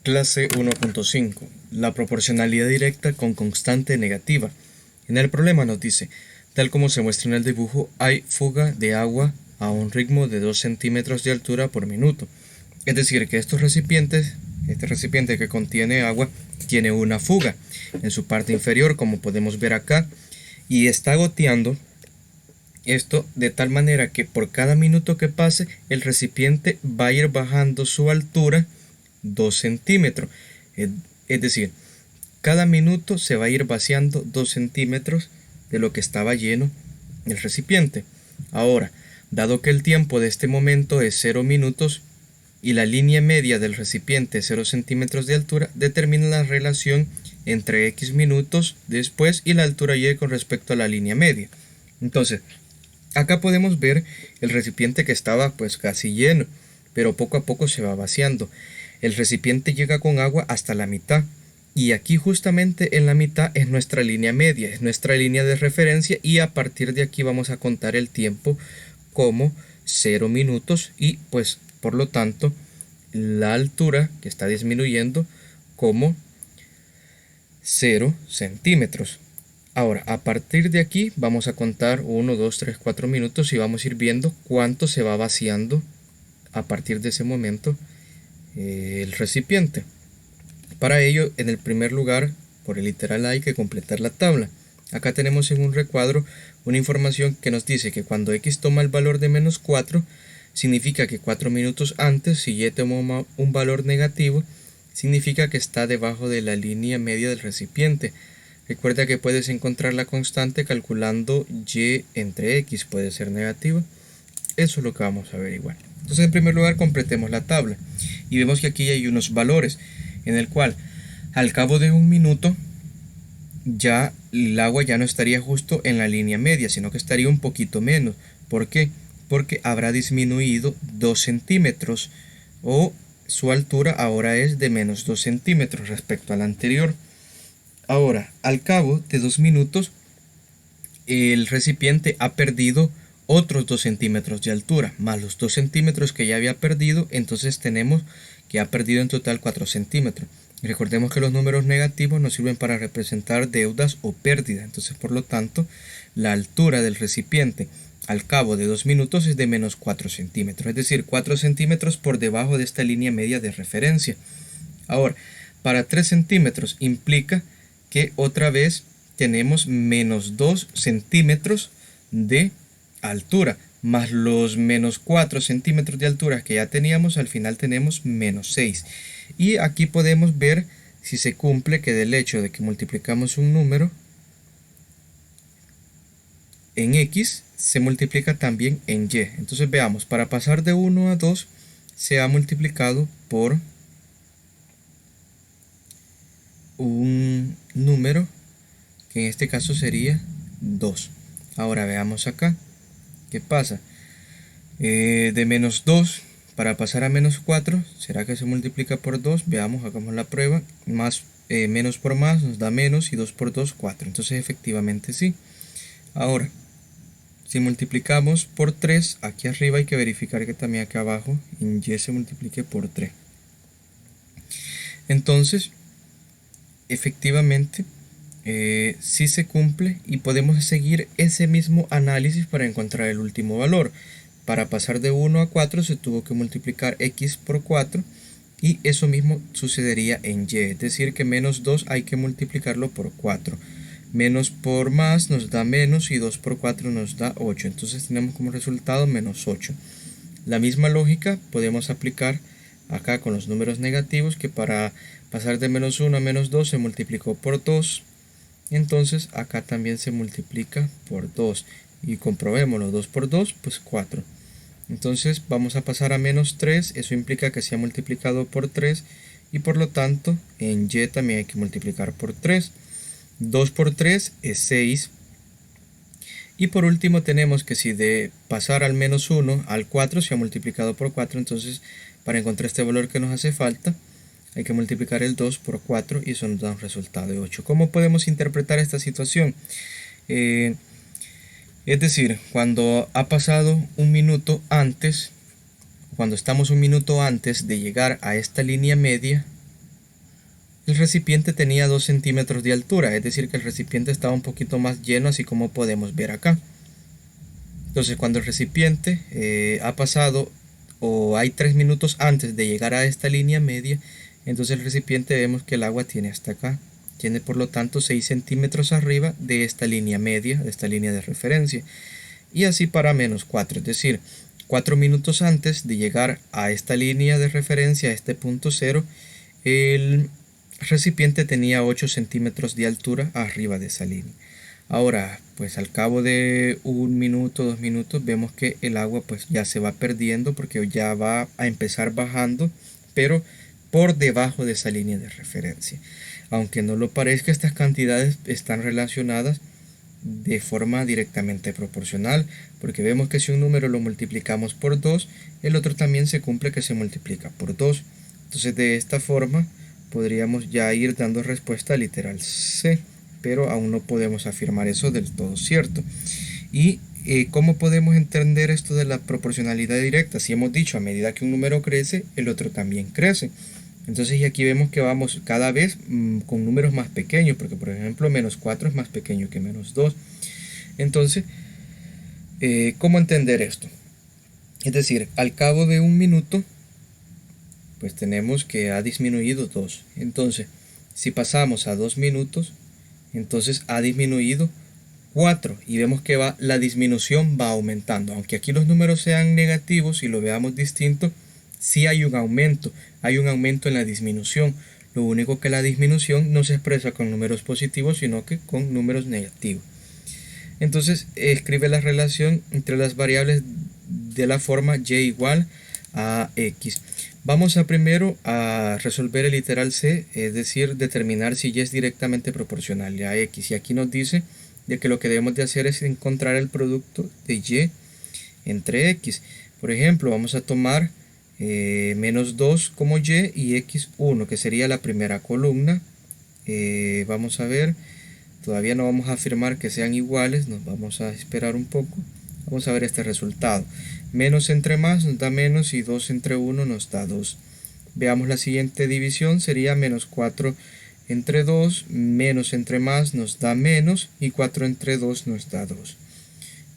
Clase 1.5. La proporcionalidad directa con constante negativa. En el problema nos dice, tal como se muestra en el dibujo, hay fuga de agua a un ritmo de 2 centímetros de altura por minuto. Es decir, que este recipiente que contiene agua, tiene una fuga en su parte inferior, como podemos ver acá, y está goteando esto de tal manera que por cada minuto que pase, el recipiente va a ir bajando su altura 2 centímetros. Es decir, cada minuto se va a ir vaciando 2 centímetros de lo que estaba lleno el recipiente. Ahora, dado que el tiempo de este momento es 0 minutos y la línea media del recipiente es 0 centímetros de altura, determina la relación entre x minutos después y la altura y con respecto a la línea media. Entonces, acá podemos ver el recipiente que estaba pues casi lleno, pero poco a poco se va vaciando. El recipiente llega con agua hasta la mitad, y aquí justamente en la mitad es nuestra línea media, es nuestra línea de referencia, y a partir de aquí vamos a contar el tiempo como 0 minutos y pues por lo tanto la altura que está disminuyendo como 0 centímetros. Ahora, a partir de aquí vamos a contar 1, 2, 3, 4 minutos y vamos a ir viendo cuánto se va vaciando a partir de ese momento el recipiente. Para ello, en el primer lugar, por el literal hay que completar la tabla. Acá tenemos en un recuadro una información que nos dice que cuando x toma el valor de menos 4, significa que 4 minutos antes, si y toma un valor negativo, significa que está debajo de la línea media del recipiente. Recuerda que puedes encontrar la constante calculando y entre x, puede ser negativa. Eso es lo que vamos a averiguar. Entonces, en primer lugar, completemos la tabla y vemos que aquí hay unos valores en el cual al cabo de un minuto ya el agua ya no estaría justo en la línea media, sino que estaría un poquito menos. ¿Por qué? Porque habrá disminuido 2 centímetros o su altura ahora es de menos 2 centímetros respecto a la anterior. Ahora, al cabo de 2 minutos, el recipiente ha perdido otros 2 centímetros de altura, más los 2 centímetros que ya había perdido, entonces tenemos que ha perdido en total 4 centímetros. Recordemos que los números negativos nos sirven para representar deudas o pérdidas, entonces por lo tanto la altura del recipiente al cabo de 2 minutos es de menos 4 centímetros, es decir, 4 centímetros por debajo de esta línea media de referencia. Ahora, para 3 centímetros implica que otra vez tenemos menos 2 centímetros de altura, más los menos 4 centímetros de altura que ya teníamos, al final tenemos menos 6. Y aquí podemos ver si se cumple que del hecho de que multiplicamos un número en x, se multiplica también en y. Entonces veamos, para pasar de 1 a 2 se ha multiplicado por un número que en este caso sería 2. Ahora veamos acá qué pasa. De menos 2 para pasar a menos 4, ¿será que se multiplica por 2? Veamos, hagamos la prueba. Menos por más nos da menos y 2 por 2, 4. Entonces efectivamente sí. Ahora, si multiplicamos por 3, aquí arriba hay que verificar que también acá abajo en y se multiplique por 3. Entonces, efectivamente, sí se cumple y podemos seguir ese mismo análisis para encontrar el último valor. Para pasar de 1 a 4 se tuvo que multiplicar x por 4 y eso mismo sucedería en y, es decir que menos 2 hay que multiplicarlo por 4. Menos por más nos da menos y 2 por 4 nos da 8, entonces tenemos como resultado menos 8. La misma lógica podemos aplicar acá con los números negativos, que para pasar de menos 1 a menos 2 se multiplicó por 2. Entonces acá también se multiplica por 2 y comprobémoslo, 2 por 2 pues 4. Entonces vamos a pasar a menos 3, eso implica que se ha multiplicado por 3 y por lo tanto en y también hay que multiplicar por 3. 2 por 3 es 6. Y por último tenemos que si de pasar al menos 1 al 4 se ha multiplicado por 4, entonces para encontrar este valor que nos hace falta hay que multiplicar el 2 por 4 y eso nos da un resultado de 8. ¿Cómo podemos interpretar esta situación? Es decir, cuando ha pasado un minuto antes, cuando estamos un minuto antes de llegar a esta línea media, el recipiente tenía 2 centímetros de altura, es decir que el recipiente estaba un poquito más lleno, así como podemos ver acá. Entonces cuando el recipiente ha pasado o hay 3 minutos antes de llegar a esta línea media, entonces el recipiente vemos que el agua tiene hasta acá. Tiene por lo tanto 6 centímetros arriba de esta línea media, de esta línea de referencia. Y así para -4, es decir, 4 minutos antes de llegar a esta línea de referencia, a este punto cero, el recipiente tenía 8 centímetros de altura arriba de esa línea. Ahora, pues al cabo de 1 minuto, 2 minutos, vemos que el agua pues ya se va perdiendo porque ya va a empezar bajando, pero por debajo de esa línea de referencia. Aunque no lo parezca, estas cantidades están relacionadas de forma directamente proporcional, porque vemos que si un número lo multiplicamos por 2, el otro también se cumple que se multiplica por 2. Entonces de esta forma podríamos ya ir dando respuesta literal C, pero aún no podemos afirmar eso del todo cierto. ¿Y cómo podemos entender esto de la proporcionalidad directa? Si hemos dicho a medida que un número crece, el otro también crece. Entonces y aquí vemos que vamos cada vez con números más pequeños, porque por ejemplo -4 es más pequeño que -2. Entonces, ¿cómo entender esto? Es decir, al cabo de 1 minuto, pues tenemos que ha disminuido 2. Entonces, si pasamos a 2 minutos, entonces ha disminuido 4 y vemos que la disminución va aumentando. Aunque aquí los números sean negativos y lo veamos distinto, sí hay un aumento en la disminución. Lo único que la disminución no se expresa con números positivos, sino que con números negativos. Entonces escribe la relación entre las variables de la forma y igual a x. Vamos primero a resolver el literal C, es decir, determinar si y es directamente proporcional a x. Y aquí nos dice de que lo que debemos de hacer es encontrar el producto de y entre x. Por ejemplo, vamos a tomar -2 como y x1, que sería la primera columna. Vamos a ver, todavía no vamos a afirmar que sean iguales, nos vamos a esperar un poco. Vamos a ver este resultado. Menos entre más nos da menos y 2 entre 1 nos da 2. Veamos la siguiente división, sería -4 entre 2, menos entre más nos da menos y 4 entre 2 nos da 2.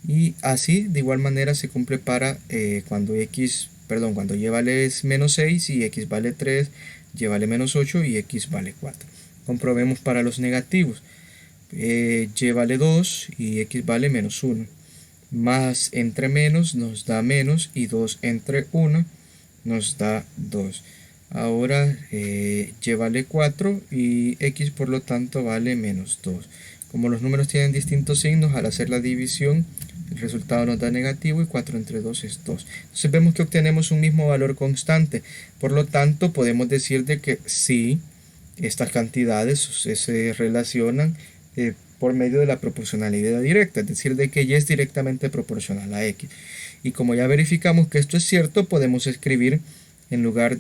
Y así de igual manera se cumple para cuando y vale -6 y x vale 3, y vale -8 y x vale 4. Comprobemos para los negativos. Y vale 2 y x vale -1. Más entre menos nos da menos y 2 entre 1 nos da 2. Ahora y vale 4 y x por lo tanto vale -2. Como los números tienen distintos signos, al hacer la división el resultado nos da negativo y 4 entre 2 es 2. Entonces vemos que obtenemos un mismo valor constante. Por lo tanto podemos decir de que sí, estas cantidades se relacionan por medio de la proporcionalidad directa, es decir, de que y es directamente proporcional a x. Y como ya verificamos que esto es cierto, podemos escribir en lugar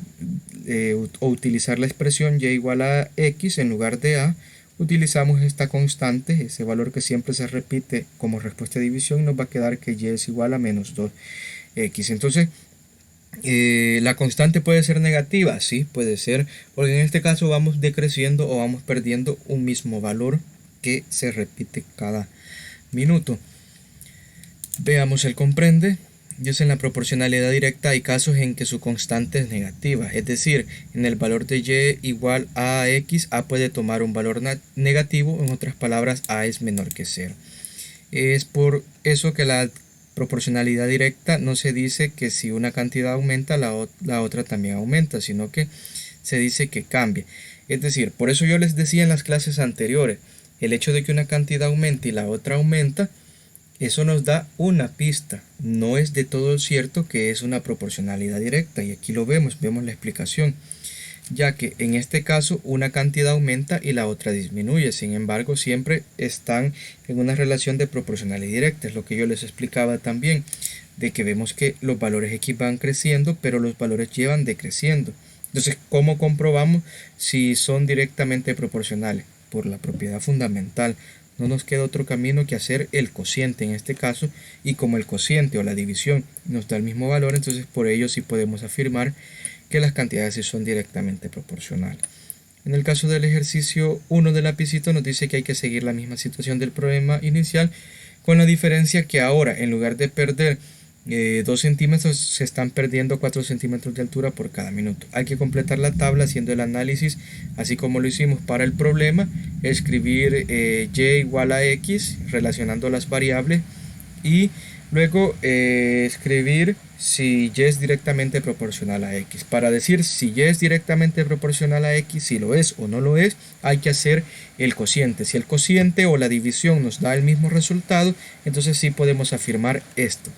o utilizar la expresión y igual a x en lugar de a. Utilizamos esta constante, ese valor que siempre se repite como respuesta de división, nos va a quedar que y es igual a -2x. Entonces, ¿la constante puede ser negativa? Sí, puede ser, porque en este caso vamos decreciendo o vamos perdiendo un mismo valor que se repite cada minuto. Veamos el comprende. En la proporcionalidad directa hay casos en que su constante es negativa, es decir, en el valor de y igual a x, a puede tomar un valor negativo, en otras palabras, a es menor que 0. Es por eso que la proporcionalidad directa no se dice que si una cantidad aumenta, la otra también aumenta, sino que se dice que cambia. Es decir, por eso yo les decía en las clases anteriores, el hecho de que una cantidad aumente y la otra aumenta, eso nos da una pista. No es de todo cierto que es una proporcionalidad directa, y aquí lo vemos la explicación, ya que en este caso una cantidad aumenta y la otra disminuye. Sin embargo, siempre están en una relación de proporcionalidad directa. Es lo que yo les explicaba también, de que vemos que los valores X van creciendo, pero los valores Y van decreciendo. Entonces, ¿cómo comprobamos si son directamente proporcionales? Por la propiedad fundamental. No nos queda otro camino que hacer el cociente en este caso, y como el cociente o la división nos da el mismo valor, entonces por ello sí podemos afirmar que las cantidades sí son directamente proporcionales. En el caso del ejercicio 1 del lapicito nos dice que hay que seguir la misma situación del problema inicial, con la diferencia que ahora en lugar de perder 2 centímetros se están perdiendo 4 centímetros de altura por cada minuto. Hay que completar la tabla haciendo el análisis así como lo hicimos para el problema, escribir y igual a x relacionando las variables y luego escribir si y es directamente proporcional a x. Para decir si y es directamente proporcional a x, si lo es o no lo es, hay que hacer el cociente. Si el cociente o la división nos da el mismo resultado, entonces sí podemos afirmar esto.